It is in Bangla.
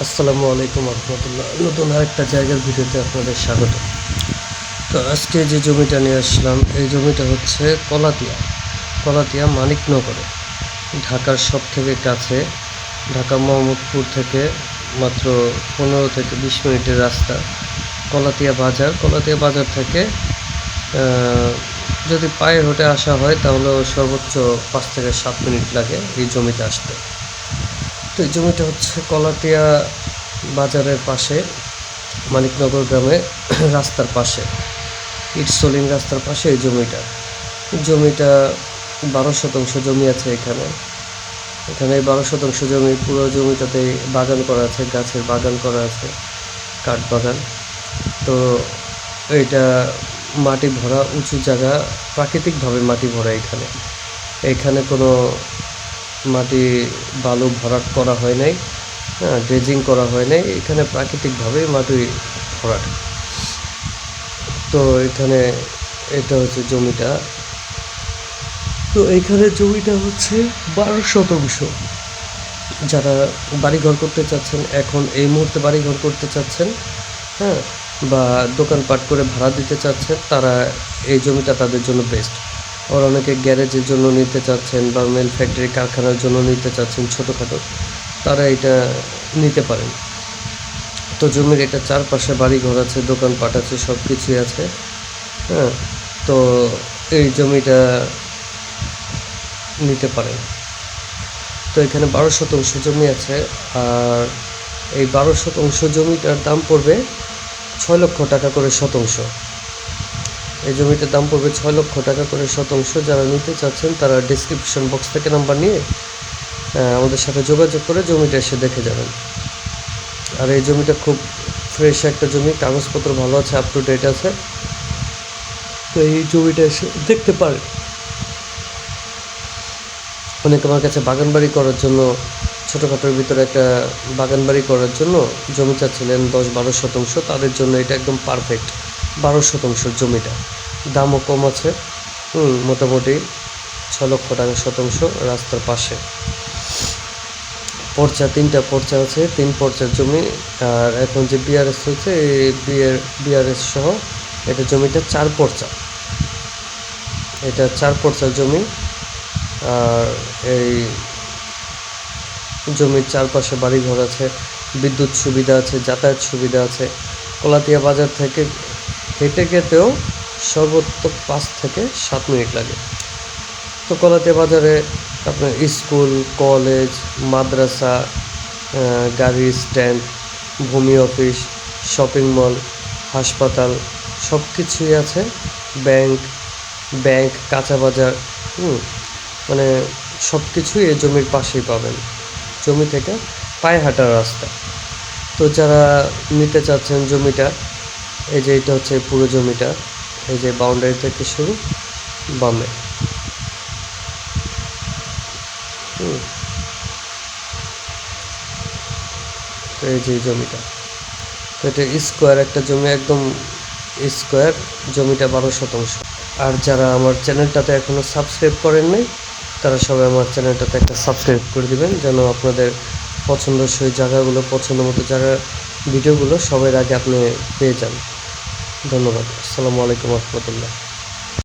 আসসালামু আলাইকুম রহমতুল্লাহ। নতুন আরেকটা জায়গার ভিডিওতে আপনাদের স্বাগত। তো আজকে যে জমিটা নিয়ে আসলাম, এই জমিটা হচ্ছে কলাতিয়া মানিকনগরে, ঢাকার সব থেকে কাছে। ঢাকা মোহাম্মদপুর থেকে মাত্র 15 থেকে 20 মিনিটের রাস্তা। কলাতিয়া বাজার থেকে যদি পায়ে হেঁটে আসা হয় তাহলে সর্বোচ্চ 5 থেকে 7 মিনিট লাগে এই জমিতে আসতে। তো এই জমিটা হচ্ছে কলাতিয়া বাজারের পাশে, মানিকনগর গ্রামে রাস্তার পাশে, ইটসলিং রাস্তার পাশে এই জমিটা 12 শতাংশ জমি আছে এখানে। 12 শতাংশ জমি, পুরো জমিটাতে বাগান করা আছে, গাছের বাগান করা আছে, কাঠ বাগান। তো এইটা মাটি ভরা উঁচু জায়গা, প্রাকৃতিকভাবে মাটি ভরা। এখানে কোনো মাটি বালু ভরাট করা হয় নাই, ড্রেজিং করা হয় নাই, এখানে প্রাকৃতিকভাবেই মাটি ভরাট। তো এটা হচ্ছে জমিটা। তো এখানে জমিটা হচ্ছে 12 শতাংশ। যারা বাড়িঘর করতে চাচ্ছেন, এখন এই মুহূর্তে বাড়িঘর করতে চাচ্ছেন, বা দোকানপাট করে ভাড়া দিতে চাচ্ছেন, তারা এই জমিটা তাদের জন্য বেস্ট। আর অনেকে গ্যারেজের জন্য নিতে চাচ্ছেন বা মেল ফ্যাক্টরি কারখানার জন্য নিতে চাচ্ছেন ছোটোখাটো, তারা এটা নিতে পারেন। তো জমির এটা চারপাশে বাড়িঘর আছে, দোকানপাট আছে, সব কিছুই আছে। তো এই জমিটা নিতে পারেন। তো এখানে 12 শতাংশ জমি আছে, আর এই 12 শতাংশ জমিটার দাম পড়বে 6 লক্ষ টাকা করে শতাংশ। এই জমিটার দাম পড়বে 6 লক্ষ টাকা করে শতাংশ। যারা নিতে চাচ্ছেন তারা ডিসক্রিপশন বক্স থেকে নাম্বার নিয়ে আমাদের সাথে যোগাযোগ করে জমিটা এসে দেখে যাবেন। আর এই জমিটা খুব ফ্রেশ একটা জমি, কাগজপত্র ভালো আছে, আপ টু ডেট আছে। তো এই জমিটা এসে দেখতে পারেন। অনেকে আমার কাছে বাগানবাড়ি করার জন্য, ছোটোখাটোর ভিতরে একটা বাগানবাড়ি করার জন্য জমি চাচ্ছিলেন 10-12 শতাংশ। তাদের জন্য এটা একদম পারফেক্ট। 12 শতাংশ জমিটা, দামও কম আছে। মোটামুটি 6 লক্ষ টাকা শতাংশ, রাস্তার পাশে। পর্চা 3টা পর্চা আছে, 3 পর্চার জমি। আর এখন যে বিআরএস হয়েছে, এই বিআরএস সহ এটা জমিটা 4 পর্চা। এটা 4 পর্চার জমি। আর এই জমির চারপাশে বাড়িঘর আছে, বিদ্যুৎ সুবিধা আছে, যাতায়াত সুবিধা আছে। কলাতিয়া বাজার থেকে হেঁটে যেতেও সর্বোচ্চ 5 থেকে 7 মিনিট লাগে। তো কলাতিয়া বাজারে আপনার স্কুল, কলেজ, মাদ্রাসা, গাড়ির স্ট্যান্ড, ভূমি অফিস, শপিং মল, হাসপাতাল সব কিছুই আছে। ব্যাংক, কাঁচা বাজার, মানে সব কিছুই এই জমির পাশেই পাবেন। জমি থেকে পায়ে হাঁটার রাস্তা। তো যারা নিতে চাচ্ছেন জমিটা, এই যে এটা হচ্ছে পুরো জমিটা, এই যে বাউন্ডারি থেকে শুরু বামে। তো এই যে জমিটা, তো এটা স্কোয়ার একটা জমি, একদম স্কোয়ার জমিটা, 12 শতাংশ। আর যারা আমার চ্যানেলটাতে এখনও সাবস্ক্রাইব করেন নাই, তারা সবাই আমার চ্যানেলটাতে একটা সাবস্ক্রাইব করে দিবেন, যেন আপনাদের পছন্দসই জায়গাগুলো, পছন্দ মতো জায়গার ভিডিওগুলো সবার আগে আপনি পেয়ে যান। ধন্যবাদ। আসসালামু আলাইকুম রহমতুল্লাহ।